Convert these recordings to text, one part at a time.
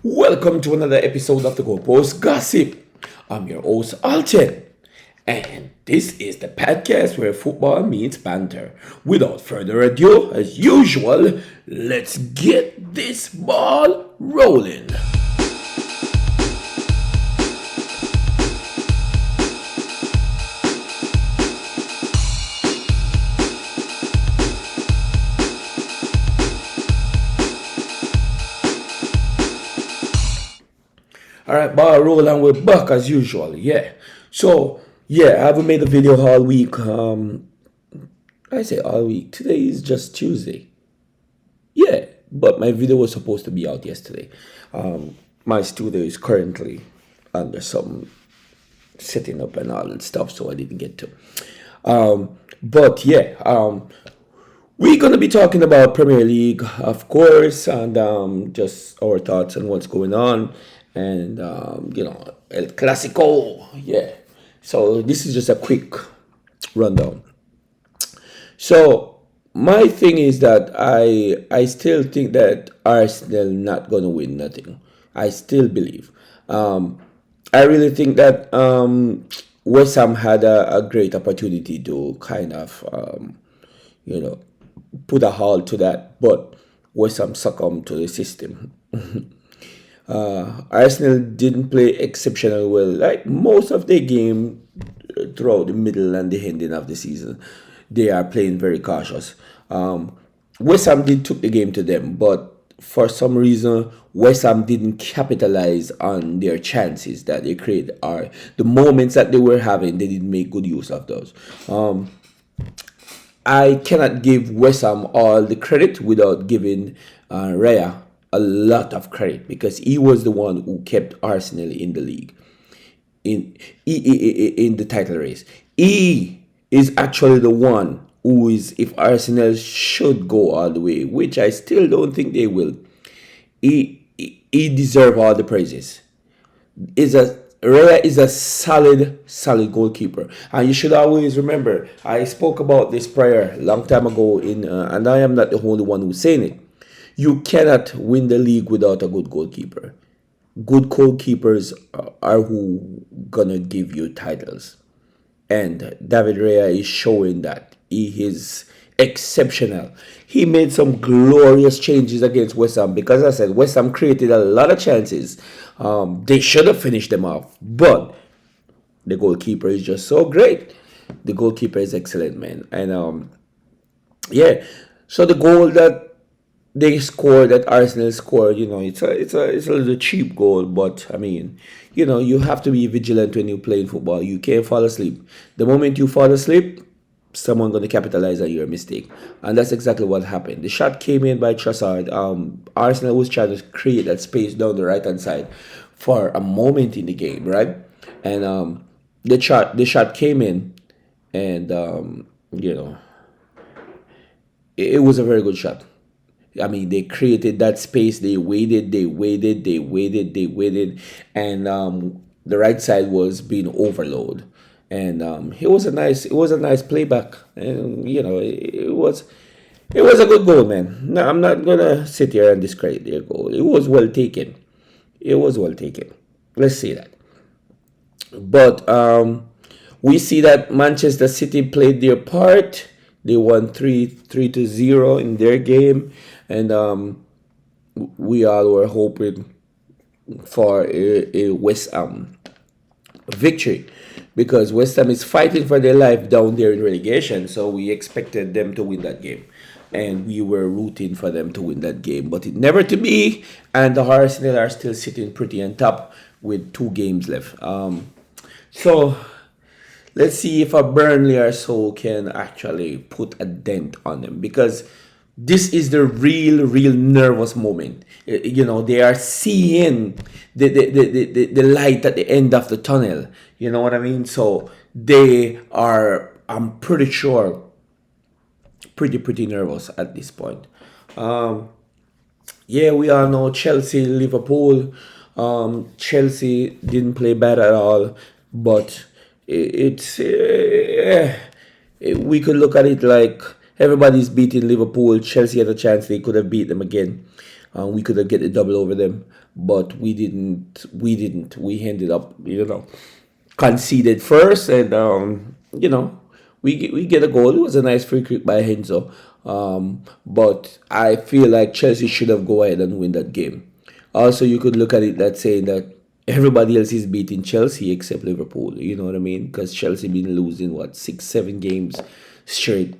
Welcome to another episode of the Goalpost Gossip. I'm your host, Alton, and this is the podcast where football meets banter. Without further ado, as usual, let's get this ball rolling. All right, ball roll and we're back as usual. I haven't made a video all week. I say all week. Today is just Tuesday. Yeah, but my video was supposed to be out yesterday. My studio is currently under some setting up and all that stuff, so I didn't get to. We're gonna be talking about Premier League, of course, and just our thoughts on what's going on, and El Clasico. Yeah. So this is just a quick rundown. So my thing is that I still think that Arsenal not gonna win nothing. I still believe. I really think that West Ham had a great opportunity to kind of you know put a halt to that, but West Ham succumbed to the system. Arsenal didn't play exceptionally well, like most of their game throughout the middle and the ending of the season. They are playing very cautious. West Ham did took the game to them, but for some reason, West Ham didn't capitalize on their chances that they created, or the moments that they were having. They didn't make good use of those. I cannot give West Ham all the credit without giving Raya a lot of credit, because he was the one who kept Arsenal in the league, in the title race. He is actually the one who is, if Arsenal should go all the way, which I still don't think they will, he deserves all the praises. Raya is a solid goalkeeper, and you should always remember. I spoke about this prior long time ago, and I am not the only one who's saying it. You cannot win the league without a good goalkeeper. Good goalkeepers are who gonna give you titles, and David Raya is showing that he is exceptional. He made some glorious changes against West Ham, because I said West Ham created a lot of chances. They should have finished them off, but the goalkeeper is just so great. The goalkeeper is excellent, man. And so the goal that they scored, that Arsenal scored, it's a little cheap goal, but I mean, you have to be vigilant when you play in football. You can't fall asleep. The moment you fall asleep, someone going to capitalize on your mistake, and that's exactly what happened. The shot came in by Trossard. Arsenal was trying to create that space down the right hand side for a moment in the game, right? And the shot came in, and it was a very good shot. I mean, they created that space. They waited, and the right side was being overloaded. And it was a nice playback, and it was a good goal, man. No, I'm not gonna sit here and discredit their goal. It was well taken. It was well taken. Let's say that. But we see that Manchester City played their part. They won 3-0 in their game, and we all were hoping for a West Ham victory, because West Ham is fighting for their life down there in relegation. So we expected them to win that game, and we were rooting for them to win that game, but it never to be. And the Arsenal are still sitting pretty on top with 2 games left. So let's see if a Burnley or so can actually put a dent on them, because this is the real nervous moment. They are seeing the light at the end of the tunnel. You know what I mean? So they are, I'm pretty sure, pretty nervous at this point. We all know Chelsea, Liverpool. Chelsea didn't play bad at all, but we could look at it like everybody's beating Liverpool. Chelsea had a chance; they could have beat them again. We could have get a double over them, but we didn't. We didn't. We ended up, conceded first, and we get a goal. It was a nice free kick by Henzo, but I feel like Chelsea should have go ahead and win that game. Also, you could look at it that saying that everybody else is beating Chelsea except Liverpool. You know what I mean? Because Chelsea been losing what 6, 7 games straight.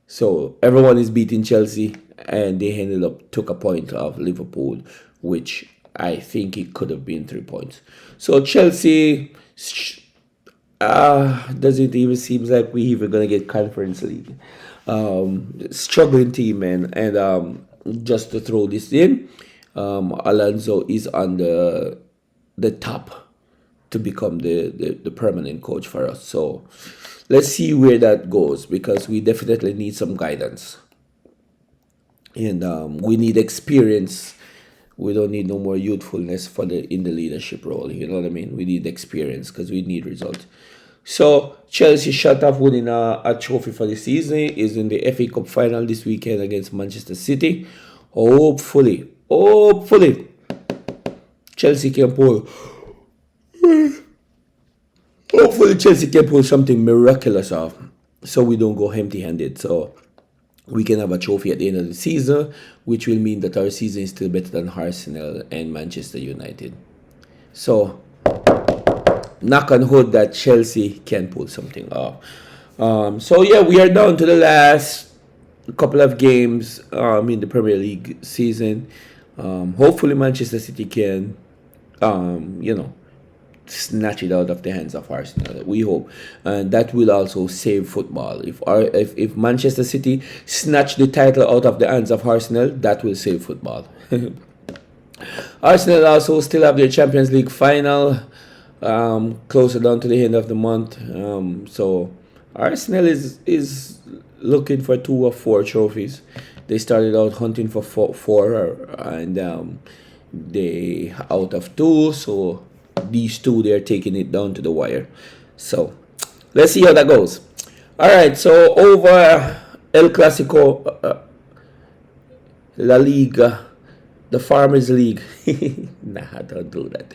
So everyone is beating Chelsea, and they ended up took a point off Liverpool, which I think it could have been 3 points. So Chelsea, doesn't even seems like we even gonna get Conference League. Struggling team, man, and just to throw this in, Alonso is on the top to become the permanent coach for us. So let's see where that goes, because we definitely need some guidance, and we need experience. We don't need no more youthfulness for the in the leadership role. You know what I mean? We need experience because we need results. So Chelsea shut off winning a trophy for the season. Is in the FA Cup final this weekend against Manchester City. Hopefully, Chelsea can pull. Hopefully, Chelsea can pull something miraculous off, so we don't go empty-handed. So we can have a trophy at the end of the season, which will mean that our season is still better than Arsenal and Manchester United. So, knock on wood that Chelsea can pull something off. So yeah, we are down to the last couple of games in the Premier League season. Hopefully, Manchester City can, snatch it out of the hands of Arsenal. We hope, and that will also save football. If Manchester City snatch the title out of the hands of Arsenal, that will save football. Arsenal also still have their Champions League final closer down to the end of the month. So Arsenal is looking for 2 or 4 trophies. They started out hunting for four, and they out of 2. So these 2, they're taking it down to the wire. So let's see how that goes. All right. So over El Clasico, La Liga, the Farmers League. Nah, don't do that.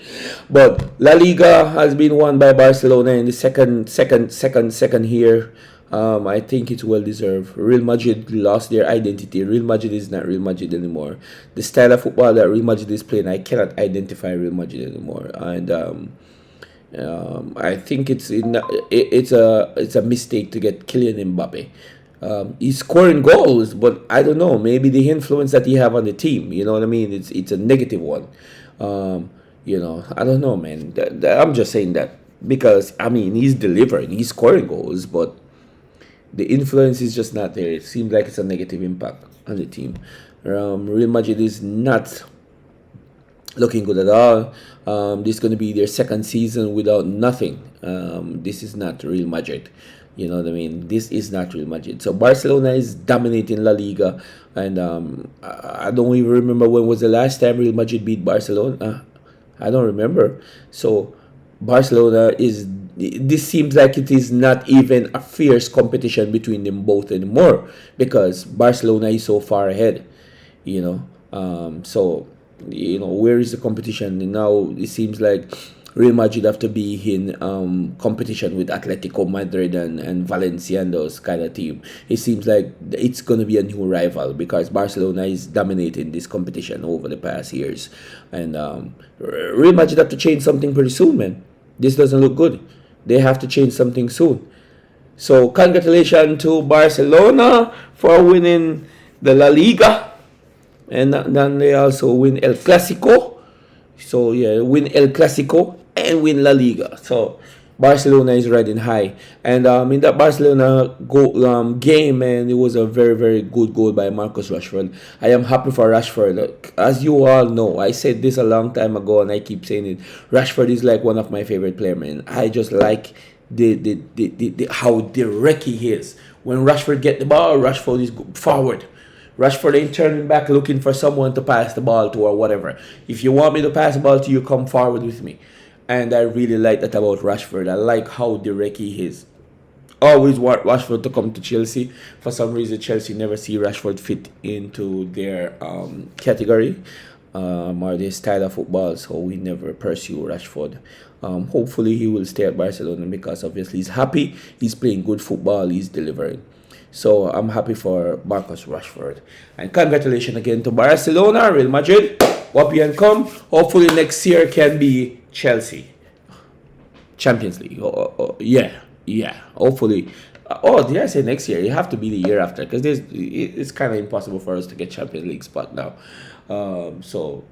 But La Liga has been won by Barcelona in the second here. I think it's well deserved. Real Madrid lost their identity. Real Madrid is not Real Madrid anymore. The style of football that Real Madrid is playing, I cannot identify Real Madrid anymore. And I think it's a mistake to get Kylian Mbappe. He's scoring goals, but I don't know. Maybe the influence that he have on the team, you know what I mean? It's a negative one. I don't know, man. I'm just saying that because he's delivering, he's scoring goals, but the influence is just not there. It seems like it's a negative impact on the team. Real Madrid is not looking good at all. This is going to be their second season without nothing. This is not Real Madrid. You know what I mean? This is not Real Madrid. So Barcelona is dominating La Liga, and I don't even remember when was the last time Real Madrid beat Barcelona. I don't remember. So Barcelona is. This seems like it is not even a fierce competition between them both anymore, because Barcelona is so far ahead. So where is the competition now? It seems like Real Madrid have to be in competition with Atletico Madrid and Valencia and those kind of team. It seems like it's going to be a new rival, because Barcelona is dominating this competition over the past years. And Real Madrid have to change something pretty soon, man. This doesn't look good. They have to change something soon. So congratulations to Barcelona for winning the La Liga. And then they also win El Clasico. So yeah, win El Clasico and win La Liga. So Barcelona is riding high. And in that Barcelona game, man, it was a very, very good goal by Marcus Rashford. I am happy for Rashford. As you all know, I said this a long time ago, and I keep saying it. Rashford is like one of my favorite players, man. I just like the how direct he is. When Rashford get the ball, Rashford is forward. Rashford ain't turning back looking for someone to pass the ball to or whatever. If you want me to pass the ball to you, come forward with me. And I really like that about Rashford. I like how direct he is. always want Rashford to come to Chelsea. For some reason, Chelsea never see Rashford fit into their category or their style of football, so we never pursue Rashford. Hopefully, he will stay at Barcelona because obviously he's happy, he's playing good football, he's delivering. So I'm happy for Marcus Rashford. And congratulations again to Barcelona, Real Madrid. Up and come. Hopefully next year can be Chelsea. Champions League. Yeah, yeah. Hopefully. Oh, did I say next year? It have to be the year after because it's kind of impossible for us to get Champions League spot now. So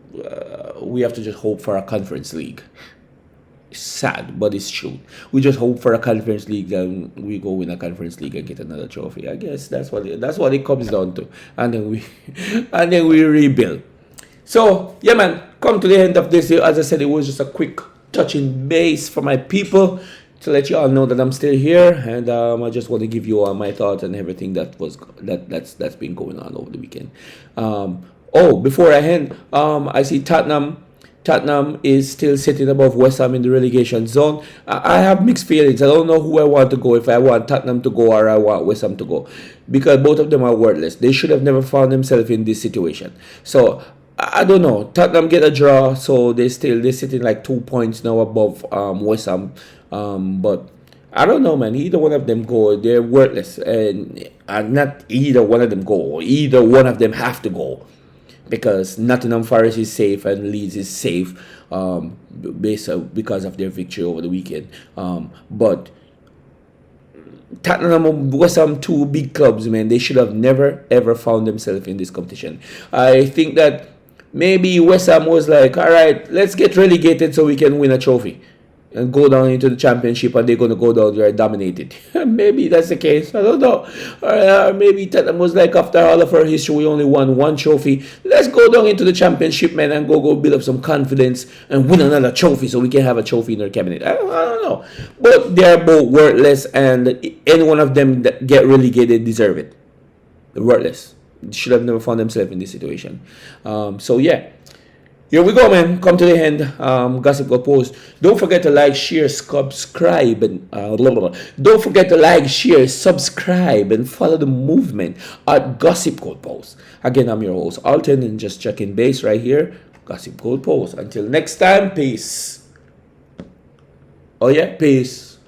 we have to just hope for a Conference League. Sad, but it's true. We just hope for a Conference League, then we go win a Conference League and get another trophy. I guess that's what it comes down to, and then we and then we rebuild. So yeah, man, come to the end of this. As I said, it was just a quick touching base for my people to let you all know that I'm still here, and I just want to give you all my thoughts and everything that's been going on over the weekend. Before I end, I see Tottenham. Tottenham is still sitting above West Ham in the relegation zone. I have mixed feelings. I don't know who I want to go, if I want Tottenham to go or I want West Ham to go. Because both of them are worthless. They should have never found themselves in this situation. So, I don't know. Tottenham get a draw, so they're sitting like 2 points now above West Ham. But I don't know, man. Either one of them go, they're worthless. And not either one of them go. Either one of them have to go. Because Nottingham Forest is safe and Leeds is safe because of their victory over the weekend. But Tottenham and West Ham, two big clubs, man, they should have never ever found themselves in this competition. I think that maybe West Ham was like, all right, let's get relegated so we can win a trophy and go down into the championship, and they're going to go down there dominated. Maybe that's the case. I don't know. Maybe Tottenham was like, after all of our history, we only won one trophy. Let's go down into the championship, man, and go build up some confidence and win another trophy so we can have a trophy in our cabinet. I don't know. But they're both worthless, and any one of them that get relegated deserve it. They're worthless. They should have never found themselves in this situation. So, yeah. Here we go, man. Come to the end. Gossip Gold Post. Don't forget to like, share, subscribe, and don't forget to like, share, subscribe, and follow the movement at Gossip Gold Post. Again, I'm your host, Alton, and just checking base right here. Gossip Gold Post. Until next time, peace. Oh yeah, peace.